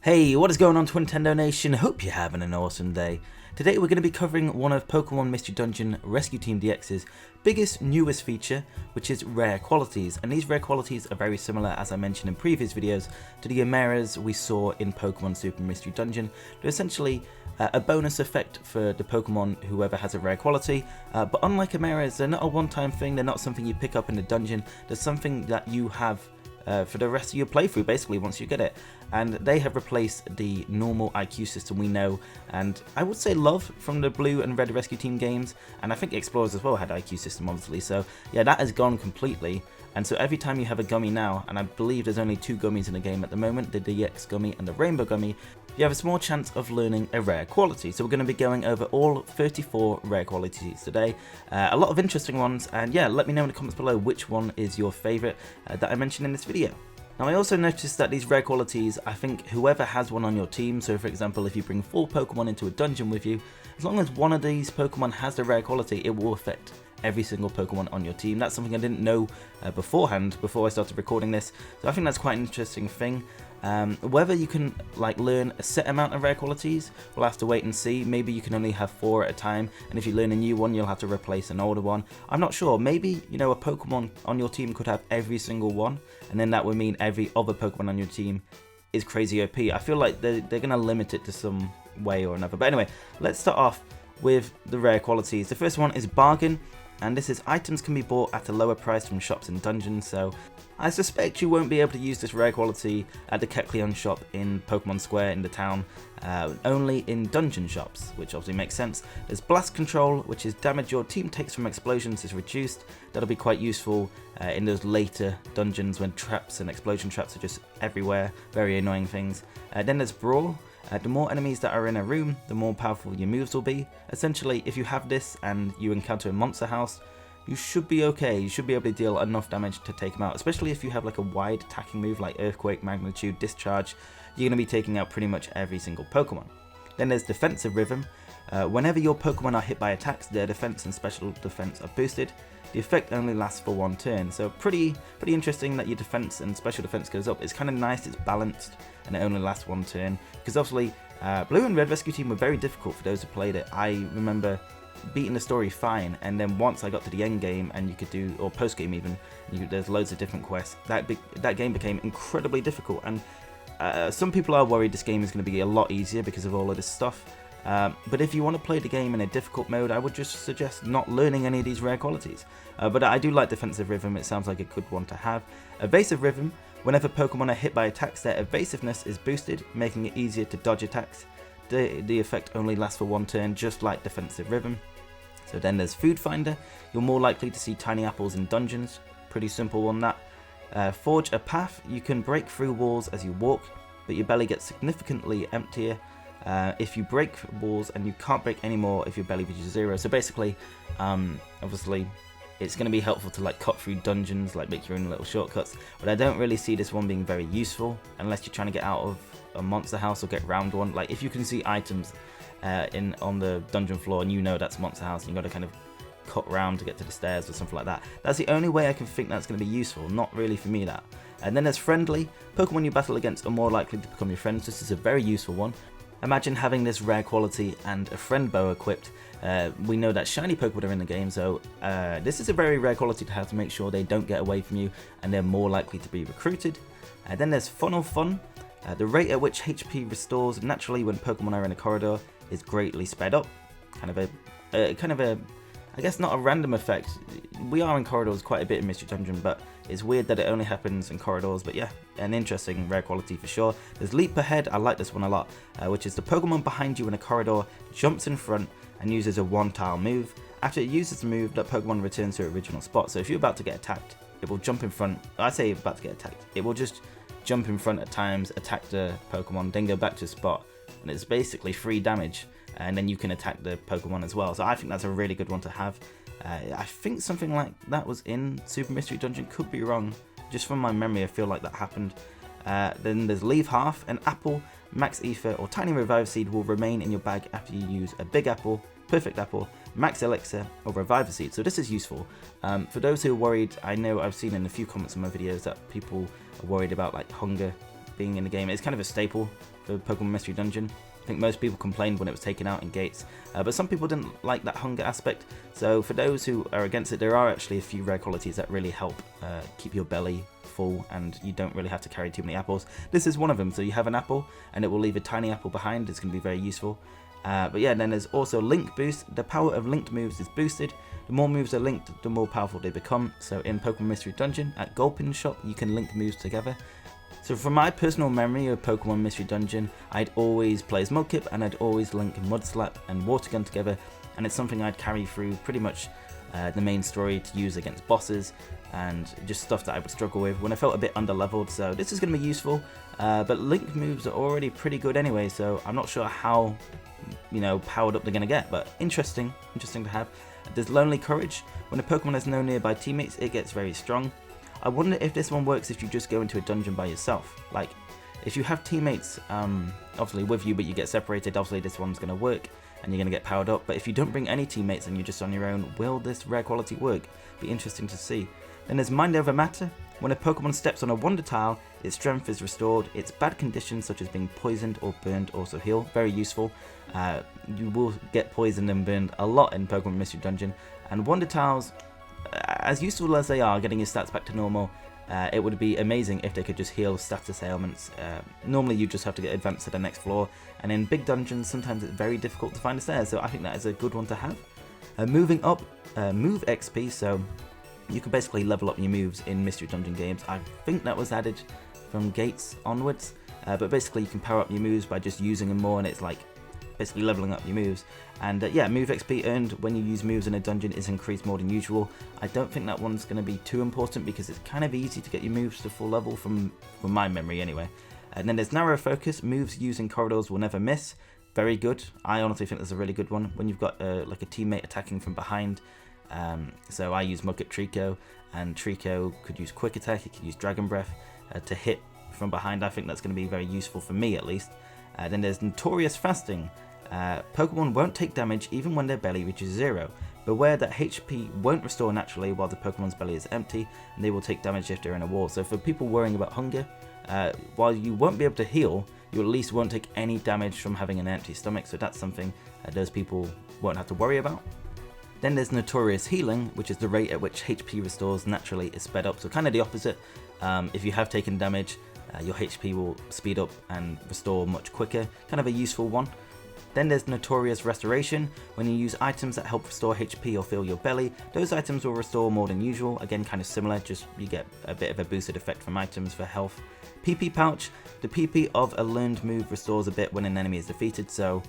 Hey, what is going on, Twintendo Nation? Hope you're having an awesome day. Today we're going to be covering one of Pokémon Mystery Dungeon Rescue Team DX's biggest, newest feature, which is rare qualities. And these rare qualities are very similar, as I mentioned in previous videos, to the Emeras we saw in Pokémon Super Mystery Dungeon. They're essentially a bonus effect for the Pokémon whoever has a rare quality, but unlike Emeras, they're not a one-time thing, they're not something you pick up in the dungeon, they're something that you have for the rest of your playthrough, basically, once you get it. And they have replaced the normal IQ system we know, and I would say love from the Blue and Red Rescue Team games, and I think Explorers as well had IQ system, obviously, so yeah, that has gone completely. And so every time you have a gummy now, and I believe there's only 2 gummies in the game at the moment, the DX gummy and the Rainbow gummy, you have a small chance of learning a rare quality. So we're going to be going over all 34 rare qualities today, a lot of interesting ones, and yeah, let me know in the comments below which one is your favourite that I mentioned in this video. Now, I also noticed that these rare qualities, I think whoever has one on your team, so for example if you bring 4 Pokemon into a dungeon with you, as long as one of these Pokemon has the rare quality, it will affect every single Pokemon on your team. That's something I didn't know beforehand, before I started recording this, so I think that's quite an interesting thing. Whether you can learn a set amount of rare qualities, we'll have to wait and see. Maybe you can only have 4 at a time, and if you learn a new one, you'll have to replace an older one. I'm not sure. Maybe, you know, a Pokemon on your team could have every single one, and then that would mean every other Pokemon on your team is crazy OP. I feel like they're going to limit it to some way or another. But anyway, let's start off with the rare qualities. The first one is Bargain, and this is items can be bought at a lower price from shops in dungeons, so I suspect you won't be able to use this rare quality at the Kecleon shop in Pokemon Square in the town, only in dungeon shops, which obviously makes sense. There's Blast Control, which is damage your team takes from explosions is reduced. That'll be quite useful in those later dungeons when traps and explosion traps are just everywhere, very annoying things. Then there's Brawl. The more enemies that are in a room, the more powerful your moves will be. Essentially, if you have this and you encounter a monster house, you should be okay. You should be able to deal enough damage to take them out, especially if you have like a wide attacking move like Earthquake, Magnitude, Discharge. You're going to be taking out pretty much every single Pokemon. Then there's Defensive Rhythm. Whenever your Pokemon are hit by attacks, their defense and special defense are boosted. The effect only lasts for 1 turn, so pretty interesting that your defense and special defense goes up. It's kind of nice, it's balanced, and it only lasts 1 turn. Because obviously, Blue and Red Rescue Team were very difficult for those who played it. I remember beating the story fine, and then once I got to the end game, and you could do, or post game even, there's loads of different quests. That game became incredibly difficult, and some people are worried this game is going to be a lot easier because of all of this stuff. But if you want to play the game in a difficult mode, I would just suggest not learning any of these rare qualities. But I do like Defensive Rhythm, it sounds like a good one to have. Evasive Rhythm, whenever Pokemon are hit by attacks, their evasiveness is boosted, making it easier to dodge attacks. The effect only lasts for 1 turn, just like Defensive Rhythm. So then there's Food Finder, you're more likely to see tiny apples in dungeons, pretty simple on that. Forge a Path, you can break through walls as you walk, but your belly gets significantly emptier if you break walls, and you can't break any more if your belly reaches 0. So basically, obviously, it's going to be helpful to like cut through dungeons, like make your own little shortcuts, but I don't really see this one being very useful unless you're trying to get out of a monster house or get round one. Like if you can see items on the dungeon floor and you know that's monster house, and you got to kind of cut round to get to the stairs or something like that. That's the only way I can think that's going to be useful, not really for me that. And then there's Friendly. Pokemon you battle against are more likely to become your friends. This is a very useful one. Imagine having this rare quality and a friend bow equipped. We know that shiny Pokemon are in the game, so this is a very rare quality to have to make sure they don't get away from you and they're more likely to be recruited. Then there's Funnel Fun. The rate at which HP restores naturally when Pokemon are in a corridor is greatly sped up. Kind of a, I guess not a random effect. We are in corridors quite a bit in Mystery Dungeon, but it's weird that it only happens in corridors. But yeah, an interesting rare quality for sure. There's Leap Ahead, I like this one a lot, which is the Pokemon behind you in a corridor jumps in front and uses a 1-tile move. After it uses the move, that Pokemon returns to its original spot. So if you're about to get attacked, it will jump in front. I say about to get attacked. It will just jump in front at times, attack the Pokemon, then go back to the spot. And it's basically free damage, and then you can attack the Pokemon as well. So I think that's a really good one to have. I think something like that was in Super Mystery Dungeon, could be wrong. Just from my memory, I feel like that happened. Then there's Leave Half. An apple, Max Ether, or Tiny Revive Seed will remain in your bag after you use a Big Apple, Perfect Apple, Max Elixir, or Revive Seed. So this is useful. For those who are worried, I know I've seen in a few comments on my videos that people are worried about like hunger being in the game. It's kind of a staple for Pokemon Mystery Dungeon. I think most people complained when it was taken out in Gates, but some people didn't like that hunger aspect. So for those who are against it, there are actually a few rare qualities that really help keep your belly full, and you don't really have to carry too many apples. This is one of them. So you have an apple and it will leave a tiny apple behind. It's going to be very useful. But yeah, then there's also Link Boost. The power of linked moves is boosted. The more moves are linked, the more powerful they become. So in Pokemon Mystery Dungeon, at Gulpin Shop, you can link moves together. So from my personal memory of Pokemon Mystery Dungeon, I'd always play as Mudkip, and I'd always link Mudslap and Water Gun together, and it's something I'd carry through pretty much the main story to use against bosses, and just stuff that I would struggle with when I felt a bit underleveled. So this is going to be useful, but link moves are already pretty good anyway, so I'm not sure how, you know, powered up they're going to get, but interesting to have. There's Lonely Courage. When a Pokemon has no nearby teammates, it gets very strong. I wonder if this one works if you just go into a dungeon by yourself. Like, if you have teammates obviously with you, but you get separated, obviously this one's going to work and you're going to get powered up. But if you don't bring any teammates and you're just on your own, will this rare quality work? Be interesting to see. Then there's Mind Over Matter. When a Pokemon steps on a Wonder Tile, its strength is restored. Its bad conditions such as being poisoned or burned also heal. Very useful. You will get poisoned and burned a lot in Pokemon Mystery Dungeon. And Wonder Tiles, as useful as they are, getting your stats back to normal, it would be amazing if they could just heal status ailments. Normally you just have to get advanced to the next floor, and in big dungeons sometimes it's very difficult to find a stairs, so I think that is a good one to have. Moving up, Move XP, so you can basically level up your moves in Mystery Dungeon games. I think that was added from Gates onwards, but basically you can power up your moves by just using them more, and it's like basically leveling up your moves. And yeah, Move XP earned when you use moves in a dungeon is increased more than usual. I don't think that one's going to be too important because it's kind of easy to get your moves to full level from my memory anyway. And then there's Narrow Focus. Moves used in corridors will never miss. Very good. I honestly think that's a really good one when you've got like a teammate attacking from behind. So I use Mudkip Trico, and Trico could use Quick Attack, it could use Dragon Breath to hit from behind. I think that's going to be very useful for me at least. Then there's Notorious Fasting. Pokemon won't take damage even when their belly reaches 0. Beware that HP won't restore naturally while the Pokemon's belly is empty, and they will take damage if they're in a wall. So for people worrying about hunger, while you won't be able to heal, you at least won't take any damage from having an empty stomach, so that's something those people won't have to worry about. Then there's Notorious Healing, which is the rate at which HP restores naturally is sped up, so kind of the opposite. If you have taken damage, your HP will speed up and restore much quicker, kind of a useful one. Then there's Notorious Restoration. When you use items that help restore HP or fill your belly, those items will restore more than usual. Again, kind of similar, just you get a bit of a boosted effect from items for health. PP Pouch. The PP of a learned move restores a bit when an enemy is defeated, so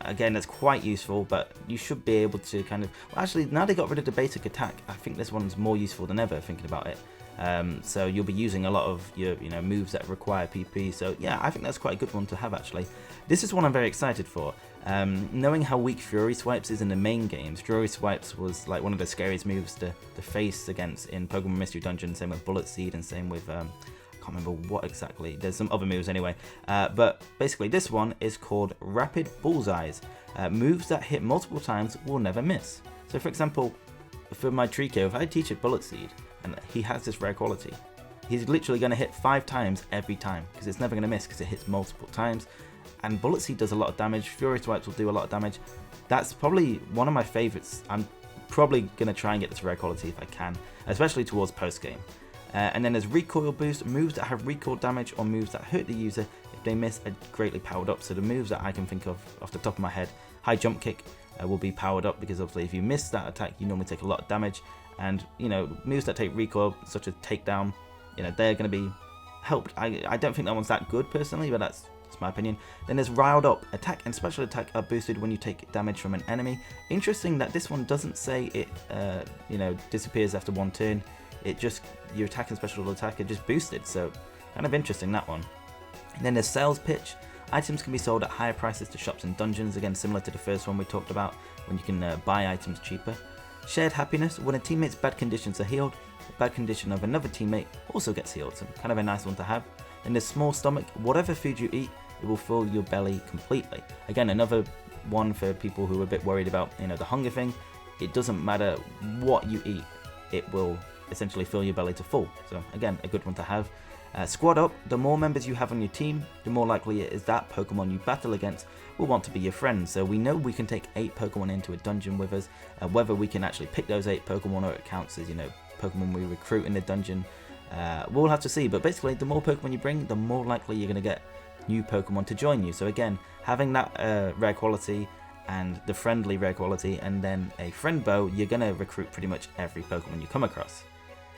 again, that's quite useful, but you should be able to kind of... Well, actually, now they got rid of the basic attack, I think this one's more useful than ever, thinking about it. So you'll be using a lot of your moves that require PP, so yeah, I think that's quite a good one to have actually. This is one I'm very excited for. Knowing how weak Fury Swipes is in the main games, Fury Swipes was like one of the scariest moves to face against in Pokemon Mystery Dungeon, same with Bullet Seed and same with... I can't remember what exactly, there's some other moves anyway, but basically this one is called Rapid Bullseyes. Moves that hit multiple times will never miss. So for example, for my Trico, if I teach it Bullet Seed, and he has this rare quality, he's literally going to hit 5 times every time, because it's never going to miss because it hits multiple times. And Bullet Seed does a lot of damage, Fury Swipes will do a lot of damage. That's probably one of my favourites. I'm probably going to try and get this rare quality if I can, especially towards post-game. And then there's Recoil Boost. Moves that have recoil damage or moves that hurt the user, if they miss, are greatly powered up. So the moves that I can think of off the top of my head, High Jump Kick will be powered up, because obviously if you miss that attack, you normally take a lot of damage. And, moves that take recoil, such as Takedown, they're going to be helped. I don't think that one's that good personally, but that's my opinion. Then there's Riled Up. Attack and special attack are boosted when you take damage from an enemy. Interesting that this one doesn't say it, disappears after one turn. It just, your attack and special attack are just boosted, so kind of interesting, that one. And then there's Sales Pitch. Items can be sold at higher prices to shops and dungeons, again similar to the first one we talked about, when you can buy items cheaper. Shared Happiness. When a teammate's bad conditions are healed, the bad condition of another teammate also gets healed, so kind of a nice one to have. Then there's Small Stomach. Whatever food you eat, it will fill your belly completely. Again, another one for people who are a bit worried about the hunger thing. It doesn't matter what you eat, it will essentially fill your belly to full. So again, a good one to have. Squad up, the more members you have on your team, the more likely it is that Pokemon you battle against will want to be your friend. So we know we can take 8 Pokemon into a dungeon with us. Whether we can actually pick those 8 Pokemon or it counts as, Pokemon we recruit in the dungeon, we'll have to see. But basically, the more Pokemon you bring, the more likely you're going to get new Pokemon to join you. So again, having that rare quality and the friendly rare quality and then a friend bow, you're going to recruit pretty much every Pokemon you come across.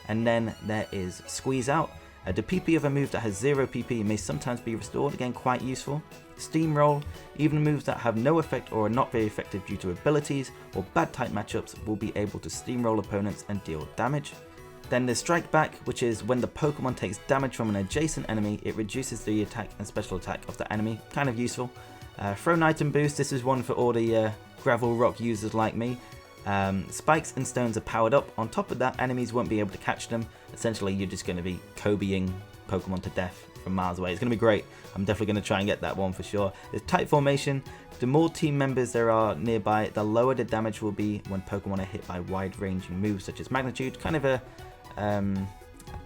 And then there is Squeeze Out. The PP of a move that has 0 PP may sometimes be restored, again quite useful. Steamroll, even moves that have no effect or are not very effective due to abilities or bad type matchups will be able to steamroll opponents and deal damage. Then there's Strike Back, which is when the Pokemon takes damage from an adjacent enemy, it reduces the attack and special attack of the enemy, kind of useful. Thrown Item Boost, this is one for all the Gravel Rock users like me. Spikes and stones are powered up. On top of that, enemies won't be able to catch them. Essentially, you're just going to be Kobeing Pokemon to death from miles away. It's going to be great. I'm definitely going to try and get that one for sure. There's Type Formation. The more team members there are nearby, the lower the damage will be when Pokemon are hit by wide-ranging moves such as Magnitude. Kind of a...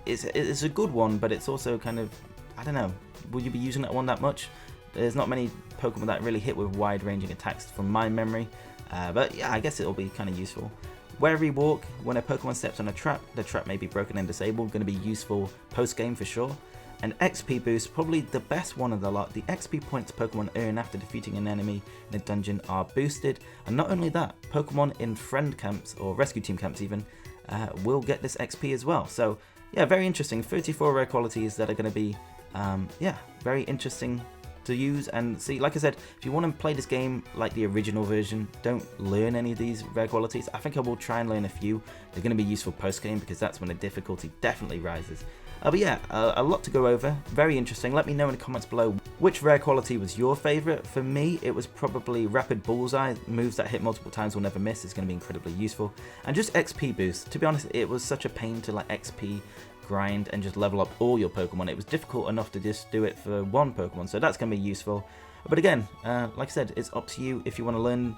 it's a good one, but it's also kind of... I don't know. Will you be using that one that much? There's not many Pokemon that really hit with wide-ranging attacks from my memory. But yeah, I guess it'll be kind of useful. Wary Walk, when a Pokemon steps on a trap, the trap may be broken and disabled, going to be useful post-game for sure. And XP Boost, probably the best one of the lot. The XP points Pokemon earn after defeating an enemy in a dungeon are boosted. And not only that, Pokemon in friend camps, or rescue team camps even, will get this XP as well. So yeah, very interesting. 34 rare qualities that are going to be, yeah, very interesting to use and see. Like I said, if you want to play this game like the original version, don't learn any of these rare qualities. I think I will try and learn a few. They're going to be useful post-game because that's when the difficulty definitely rises. But yeah, a lot to go over. Very interesting. Let me know in the comments below which rare quality was your favorite. For me, it was probably Rapid Bullseye. Moves that hit multiple times will never miss. It's going to be incredibly useful. And just XP boost. To be honest, it was such a pain to like XP grind and just level up all your Pokemon. It was difficult enough to just do it for one Pokemon, so that's going to be useful. But again, like I said, it's up to you if you want to learn,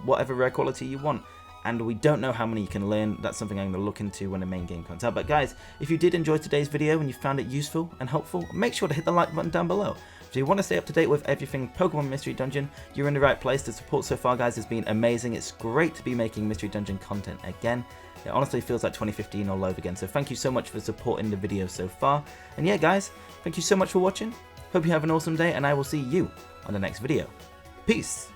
whatever rare quality you want. And we don't know how many you can learn. That's something I'm going to look into when the main game comes out. But guys, if you did enjoy today's video and you found it useful and helpful, make sure to hit the like button down below. If you want to stay up to date with everything Pokemon Mystery Dungeon, you're in the right place. The support so far, guys, has been amazing. It's great to be making Mystery Dungeon content again. It honestly feels like 2015 all over again. So thank you so much for supporting the video so far. And yeah, guys, thank you so much for watching. Hope you have an awesome day, and I will see you on the next video. Peace!